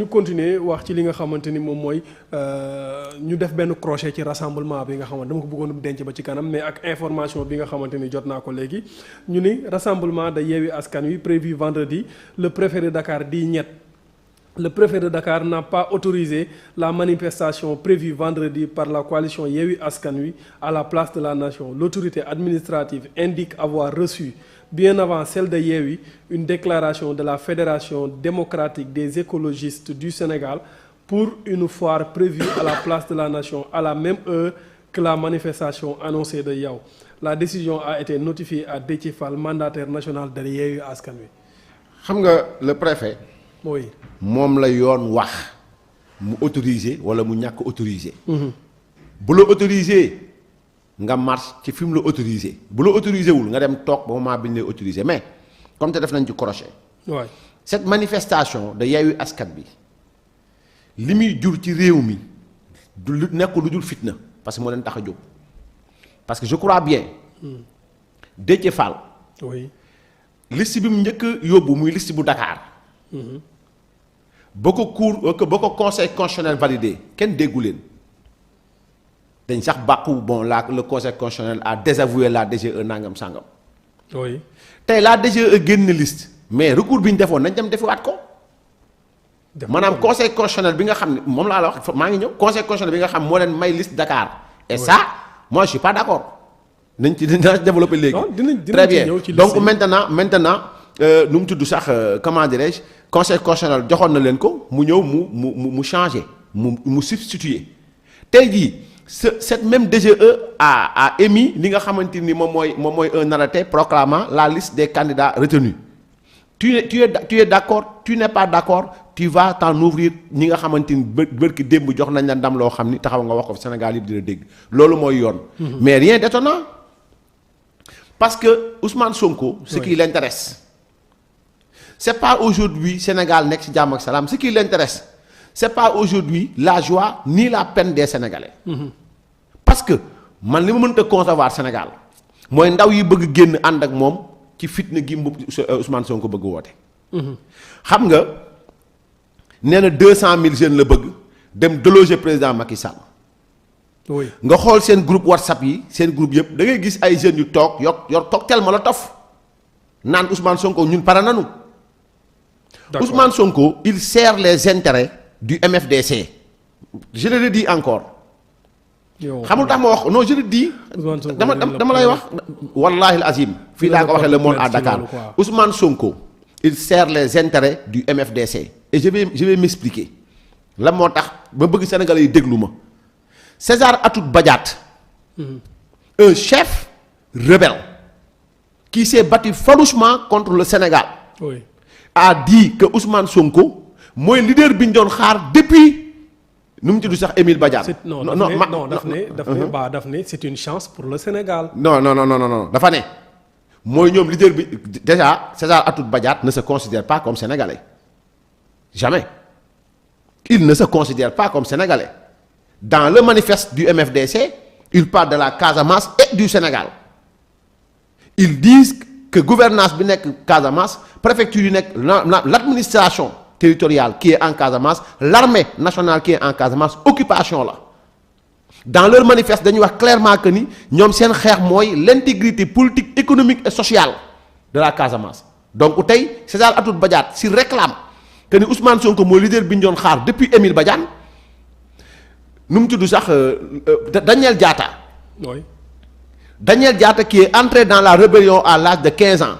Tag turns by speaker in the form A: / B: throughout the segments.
A: ñu continuer wax ci li nga xamante ni moom mooy ñu def benn crochet ci rassemblement bi nga xamante dama ko bëggoon denc ba ci kanam mais ak information bi nga xamante ni jot naa ko léegi ñu ni rassemblement de Yewwi Askan Wi prévu vendredi le préfet de Dakar di ñett le préfet de Dakar n'a pas autorisé la manifestation prévue vendredi par la coalition Yewwi Askan Wi à la place de la Nation. L'autorité administrative indique avoir reçu bien avant celle de Yewwi une déclaration de la Fédération démocratique des écologistes du Sénégal pour une foire prévue à la place de la Nation à la même heure que la manifestation annoncée de Yewwi. La décision a été notifiée à Déthié Fall, mandataire national de Yewwi Askan Wi.
B: xam nga le préfet.
A: oui
B: moom la yoon wax mu autorisé wala mu ñàkk autorisé. bu la autorisé nga marche ci fi mu la autorisé bu la autorisé wul nga dem toog ba moment bi ñu lay autorisé mais comme te def nañ ci crochet.
A: waay
B: cette manifestation de Yewwi Askan Wi li muy jur ci réew mi du lu nekk lu dul fitna parce que moo leen tax a jóg parce que je crois bien. Déthié Fall.
A: oui
B: liste bi mu njëkk a yóbbu muy liste bu Dakar. ba ko conseil constitutionnel validé kenn déggu leen dañ sax bàqu bon le conseil constitutionnel a désavoué la DGE nangam sangam.
A: oui
B: tey la DGE génn liste mais recours bi ñu defoon nañ dem defiwaat ko. maanaam conseil constitutionnel bi nga xam ne moom laa la wax maa ngi ñëw conseil constitutionnel bi nga xam moo leen may liste Dakar. et ça moi je suis pas d'accord nañ ci dinaa développer léegi. très bien donc maintenant nu mu tudd sax comment dirais-je conseil constitutionnel joxoon na leen ko mu ñëw mu changé mu substituer tey jii cette même DGE a émis li nga xamante ni moom mooy un arrêté proclamant la liste des candidats retenus tu es d'accord tu n'es pas d'accord tu vas t'en ouvrir ñi nga xamante ni bërki démb jox nañ la ndam loo xam ni taxaw nga wax ko Sénégal yëpp dina dégg loolu mooy yoon. mais rien d'étonnant parce que Ousmane Sonko. ce qui l'intéresse c'est pas aujourd'hui Sénégal nekk ci jàmm ak salaam ce qui l'intéresse c'est pas aujourd'hui la joie ni la peine des Sénégalais. parce que man li ma mënta concevoir Sénégal mooy ndaw yi bëgg génn ànd ak moom ci fitna gi Ousmane Sonko bëgg woote. xam nga nee na 200 000 jeunes la bëgg dem déloger président Macky Sall.
A: oui
B: nga xool seen groupe WhatsApp yi seen groupe yëpp da ngay gis ay jeunes yu toog yor cocktail Molotov naan Ousmane Sonko ñun pare nanu. Ousmane Sonko il sert les intérêts du MFDC. je le redis encore. xamul tax ma wax non je le dis. dama lay wax. wallahi al azim. fii laa ko waxee le monde à Dakar Ousmane Sonko. il sert les intérêts du MFDC. et je vais m'expliquer. la moo tax ba bëgg Sénégalais yi déglu ma. César Atoute Badiate. un chef rebelle. qui s'est battu farouchement contre le Sénégal.
A: oui.
B: a dit que Ousmane Sonko mooy leader bi ñu doon xaar depuis nu mu tudd sax Émile Badiane.
A: daf ne c'est une chance pour le Sénégal.
B: non dafa ne mooy ñoom leader bi déjà César Atoute Badiate ne se considère pas comme sénégalais jamais il ne se considère pas comme sénégalais dans le manifeste du MFDC il parle de la Casamance et du Sénégal ils disent que gouvernance bi nekk Casamance préfecture yi nekk l'administration territoriale qui est en Casamance l'armée nationale qui est en Casamance occupation la dans leur manifeste dañuy wax clairement que ni ñoom seen xeex mooy l'intégrité politique économique et sociale de la Casamance donc tey César Atoute Badiate s'il réclame que ni Ousmane Sonko mooy leader bi ñu doon xaar depuis Émile Badiane nu mu tudd sax Daniel Diatta.
A: oui.
B: Daniel Diatta qui est entré dans la rébellion à l'âge de 15 ans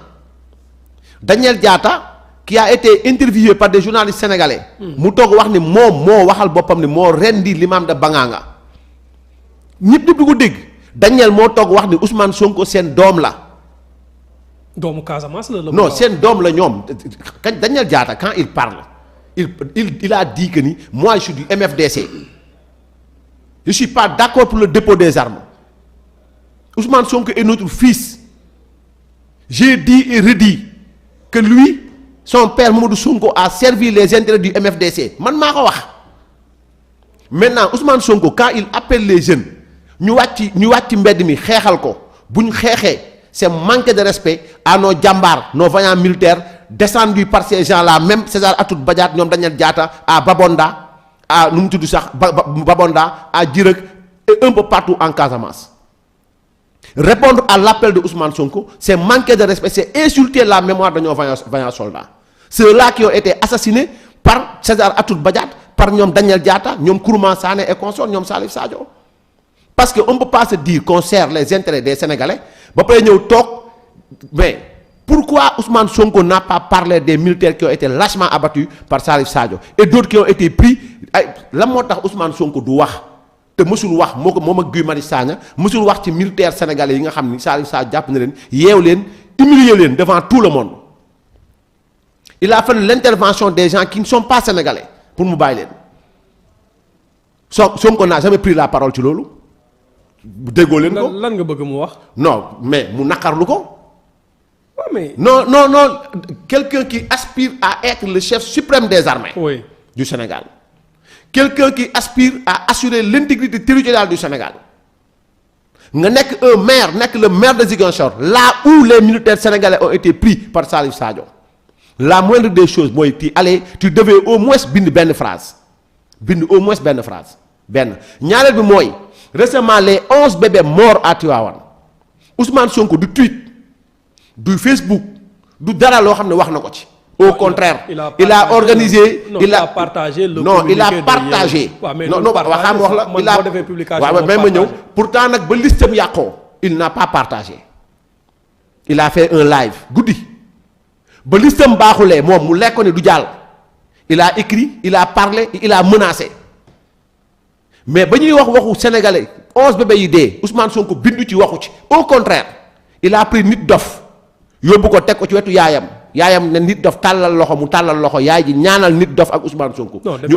B: Daniel Diatta qui a été interviewé par des journalistes sénégalais. mu toog wax ni moom moo waxal boppam ni moo rendi l'imam de Banganga ñëpp di ko dégg Daniel moo toog wax ni Ousmane Sonko seen doom la.
A: doomu Casamance la.
B: non seen doom la ñoom kañ Daniel Diatta quand il parle il a dit que ni moi je suis du MFDC je suis pas d'accord pour le dépôt des armes. Ousmane Sonko est notre fils j'ai dit et redit que lui son père Mamadou Sonko a servi les intérêts du MFDC man maa ko wax maintenant Ousmane Sonko quand il appelle les jeunes ñu wàcc mbedd mi xeexal ko bu ñu xeexee c'est manquer de respect à nos jàmbaar nos vaillants militaires descendu par ces gens-là même César Atoute Badiate ñoom Daniel Diatta à Babonda à nu mu tudd sax Babonda à Djirek et un peu partout en Casamance. Répondre à l'appel de Ousmane Sonko c'est manquer de respect, c'est insulter la mémoire de nos vaillants soldats. Ceux-là qui ont été assassinés par César Atoute Badiate, par ñoom Daniel Diatta, ñoom Kourouma Sané et consorts, ñoom Salif Sadio. Parce qu'on ne peut pas se dire qu'on sert les intérêts des Sénégalais. Mais pourquoi Ousmane Sonko n'a pas parlé des militaires qui ont été lâchement abattus par Salif Sadio et d'autres qui ont été pris? La moo tax Ousmane Sonko du wax te mësul wax moo ko moom ak Guy Marius Sagna mësul wax ci militaires sénégalais yi nga xam ni Salif Sadio jàpp na leen yeew leen humilier leen devant tout le monde. Il a fallu l'intervention des gens qui ne sont pas sénégalais pour mu bàyyi leen. Sonko n'a jamais pris la parole ci loolu. déggoo leen ko
A: lan nga bëgg mu wax.
B: non mais mu naqarlu ko.
A: waaw mais.
B: non quelqu'un qui aspire à être le chef suprême des armées.
A: Oui.
B: Du Sénégal. Quelqu'un qui aspire à assurer l'intégrité territoriale du Sénégal. nga nekk un maire nekk le maire de Ziguinchor là où les militaires sénégalais ont été pris par Salif Sadio la moindre des choses mooy tu devais au moins bind benn phrase benn ñaareel bi mooy récemment les 11 bébés morts à Tivaouane Ousmane Sonko du tweet du Facebook du dara loo xam ne wax na ko ci. Au contraire il a organisé il a partagé le communiqué waaw mais ma ñëw pourtant nag ba listam yàqoo il n'a pas partagé il a fait un live guddi ba listam baaxulee moom mu lekk ne du jàll il a écrit il a parlé il a menacé mais ba ñuy waxu sénégalais 11 bébés yi dee Ousmane Sonko bindu ci waxu ci au contraire il a pris nit dof yóbbu ko teg ko ci wetu yaayam ne nit dof tàllal loxo mu tàllal loxo yaay ji ñaanal nit dof ak Ousmane Sonko. ñu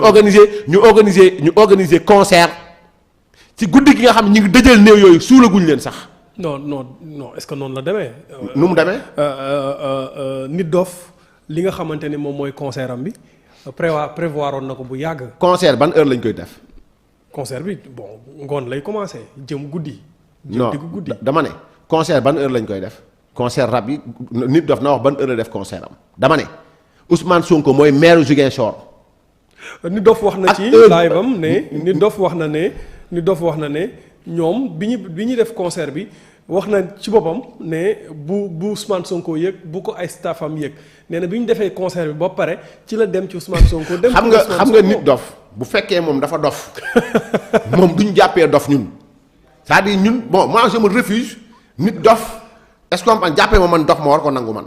B: organiser concert ci guddi gi nga xam ne ñu ngi dëjël néew yooyu suulaguñ leen sax.
A: non est-ce que noonu la demee.
B: nu mu demee.
A: nit dof li nga xamante ni moom mooy concert am bi prévoir woon na ko bu yàgg.
B: concert ban heure lañ koy def.
A: concert bi bon ngoon lay commencer jëm guddi.
B: non dama ne concert ban heure lañ koy def. concert rap yi nit dof na wax ban heure la def concert am dama ne Ousmane Sonko mooy maire Ziguinchor.
A: nit dof wax na ci live am ne nit dof wax na ne ñoom bi ñu def concert bi wax na ci boppam ne bu Ousmane Sonko yëg bu ko ay staffam yëg nee na bi ñu defee concert bi ba pare ci la dem ci Ousmane Sonko. dem
B: xam nga nit dof bu fekkee moom dafa dof moom duñ jàppee dof ñun c'est-à-dire ñun bon moi je me refuse nit dof. est-ce que jàppee ma man dof ma war ko nangu man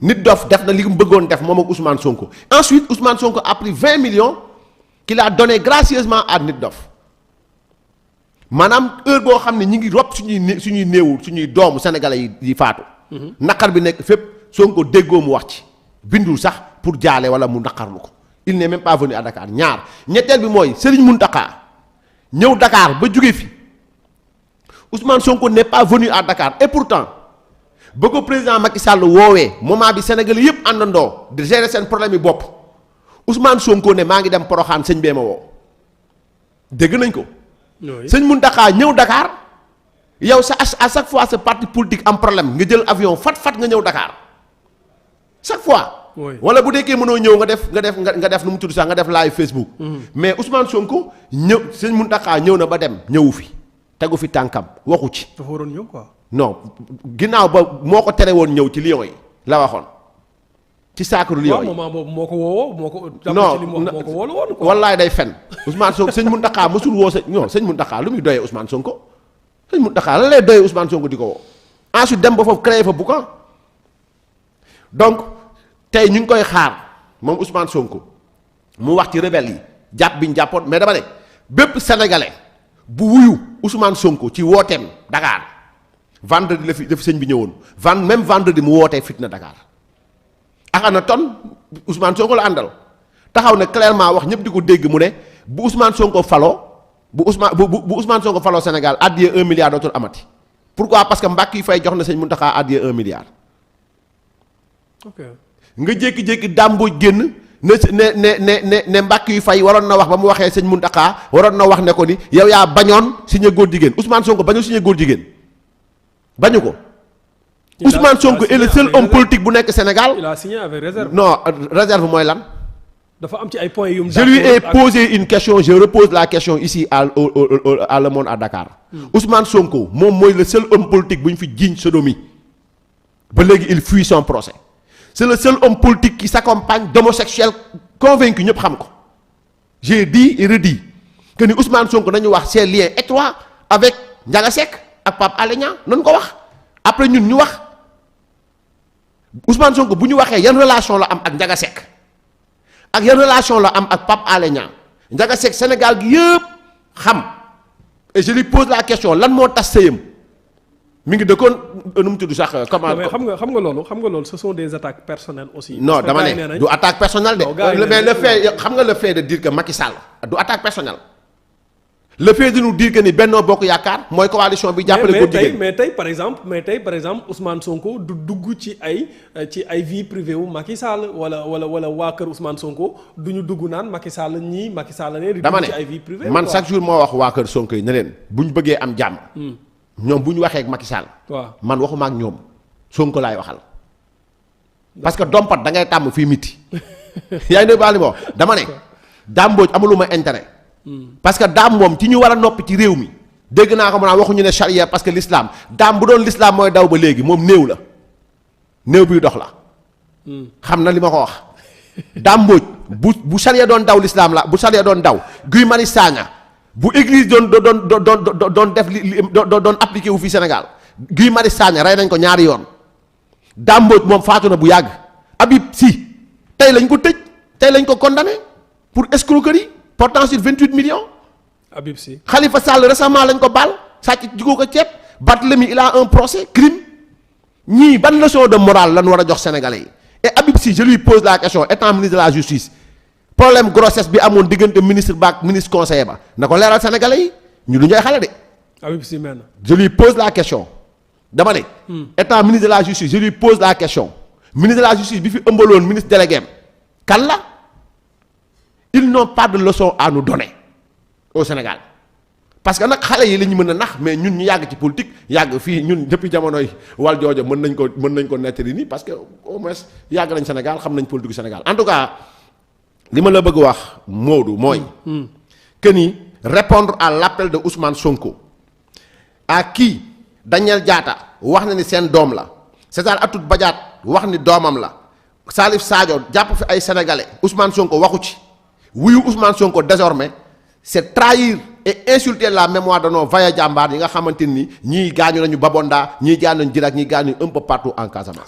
B: nit dof def na li mu bëggoon def moom ak Ousmane Sonko ensuite Ousmane Sonko a pris 20 millions qu'il a donné gracieusement à nit dof maanaam heure boo xam ne ñi ngi rob suñuy néewu suñuy doomu sénégalais yi faatu. naqar bi nekk fépp Sonko déggoo mu wax ci bindul sax pour jaale wala mu naqarlu ko il n'est même pas venu à Dakar ñetteel bi mooy Serigne Mountakha ñëw Dakar ba jóge fi Ousmane Sonko n'est pas venu à Dakar et pourtant. ba ko président Macky Sall woowee moment bi Sénégalais yëpp àndandoo di gérer seen problème yi bopp Ousmane Sonko ne maa ngi dem Porokhane sëñ bee ma woo dégg nañ ko. sëñ Mountakha ñëw Dakar yow à chaque fois sa parti politique am problème nga jël avion fat nga ñëw Dakar chaque fois. wala bu deekee mënoo ñëw nga def nu mu tudd sax nga def live Facebook. mais Ousmane Sonko ñëw sëñ Mountakha ñëw na ba dem ñëwu fi tegu fi tànkam waxu ci.
A: dafa waroon ñëw quoi.
B: non ginnaaw ba moo ko tere woon ñëw ci Lions yi la waxoon ci saakaru Lions yi.
A: moment boobu moo ko woowoo moo ko. moo ko woolu woon quoi.
B: wallaay day fen Ousmane Sonko sëñ Mountakha mësul woo sëñ Mountakha lu muy doyee Ousmane Sonko sëñ Mountakha lan lay doyee Ousmane Sonko di ko woo ensuite dem ba foofu créé fa boucan donc tey ñu ngi koy xaar moom Ousmane Sonko mu wax ci rebelle yi jàpp bi ñu jàppoon mais dama ne bépp sénégalais bu wuyu Ousmane Sonko ci wooteem Dakar. vendredi la fi sëñ bi ñëwoon même vendredi mu wootee fitna Dakar axana ton Ousmane Sonko la àndal taxaw ne clairement wax ñëpp di ko dégg mu ne bu Ousmane Sonko faloo bu Ousmane Sonko faloo Sénégal addiye 1 milliard dootul amati pourquoi parce que mbàkk yi fay jox na sëñ Mountakha addiye 1 milliard.
A: ok
B: nga jékki-jékki dàmbooj génn ne mbàkk yu fay waroon na wax ba mu waxee sëñ Mountakha waroon na wax ne ko ni yow yaa bañoon signé góor jigéen Ousmane Sonko bañu signé góor jigéen. bañu ko Ousmane Sonko est le seul homme politique bu nekk Sénégal.
A: il a signé avec réserve.
B: non réserve mooy lan.
A: dafa am ci ay points yu mu.
B: je lui ai posé une question je repose la question ici à Le Monde à Dakar. Ousmane Sonko moom mooy le seul homme politique bu ñu fi jiiñ sodomie ba léegi il fuit son procès. c'est le seul homme politique qui s'accompagne d'homosexuels convaincus ñëpp xam ko. j'ai dit et redit que ni Ousmane Sonko nañu wax ses liens étroits avec Ndiaga Seck ak Pape Alé Niang nañu ko wax après ñun ñu wax Ousmane Sonko bu ñu waxee yan relation la am ak Ndiaga Seck ak yan relation la am ak Pape Alé Niang Ndiaga Seck Sénégal gi yëpp xam et je lui pose la question lan moo tas sëyam mi ngi dëkkoon nu mu tudd sax comment.
A: mais xam nga loolu ce sont des attaques personnelles aussi.
B: non dama ne du attaque personnelle de. mais le fait xam nga le fait de dire que Macky Sall du attaque personnelle. le fait de nous dire que ni Benno Bokk Yaakaar mooy coalition bi jàppale ko jigéen
A: mais tey par exemple Ousmane Sonko du dugg ci ay vie privée wu Macky Sall wala waa kër Ousmane Sonko du ñu dugg naan Macky Sall ñii Macky Sall ne. di dugg ci ay vie privée
B: man chaque jour moo wax waa kër Sonko yi ne leen bu ñu bëggee am jàmm. ñoom bu ñu waxee ak Macky Sall. waaw man waxuma ak ñoom Sonko laay waxal. parce que dompat da ngay tàmm fii miti. yaa ngi dégg baal ma dama ne Dame Mbodj amuluma intérêt. parce que daam moom ci ñu war a noppi ci réew mi dégg naa ko mu naan waxuñu ne charia parce que l'islam daam bu doon l'islam mooy daw ba léegi moom néew la néew biy dox la. xam na li ma ko wax. Dame Mbodj bu charia doon daw l'islam la bu charia doon daw Guy Marius Sagna bu église doon def doon appliqué wu fii Sénégal Guy Marius Sagna rey nañ ko ñaari yoon. Dame Mbodj moom faatu na bu yàgg. Habib Sy tey lañ ko tëj tey lañ ko condamné pour escroquerie. portant sur 28 millions.
A: Habib Sy.
B: Khalifa Sall récemment lañ ko baal sàcc jugoo ko ceeb Barthélemy il a un procès crime ñii ban leçon de morale lan war a jox sénégalais yi et Habib Sy je lui pose la question étant ministre de la justice problème grossesse bi amoon diggante ministre ba ak ministre conseiller ba na ko leeral sénégalais yi ñu du ñooy xale de.
A: Habib Sy maintenant.
B: je lui pose la question dama ne. étant ministre de la justice je lui pose la question ministre de la justice bi fi ëmbaloon ministre délégué kan la. ils n'ont pas de leçon à nous donner au Sénégal parce que nag xale yi la ñu mën a nax mais ñun ñu yàgg ci politique yàgg fii ñun depuis jamonoy wal joojo mën nañ ko nettali nii parce que au moins yàgg nañ Sénégal xam nañ politique Sénégal en tout cas li ma la bëgg wax Modou mooy. que ni répondre à l'appel de Ousmane Sonko à qui Daniel Diatta wax na ni seen doom la César Atoute Badiate wax ni doomam la Salif Sadio jàpp fi ay sénégalais Ousmane Sonko waxu ci. wuyu Ousmane Sonko désormais c'est trahir et insulter la mémoire de nos vaillants jàmbaar yi nga xamante ni ñii gaañu nañu Babonda ñii gaañu nañu Djirak ñii gaañu un peu partout en Casamance.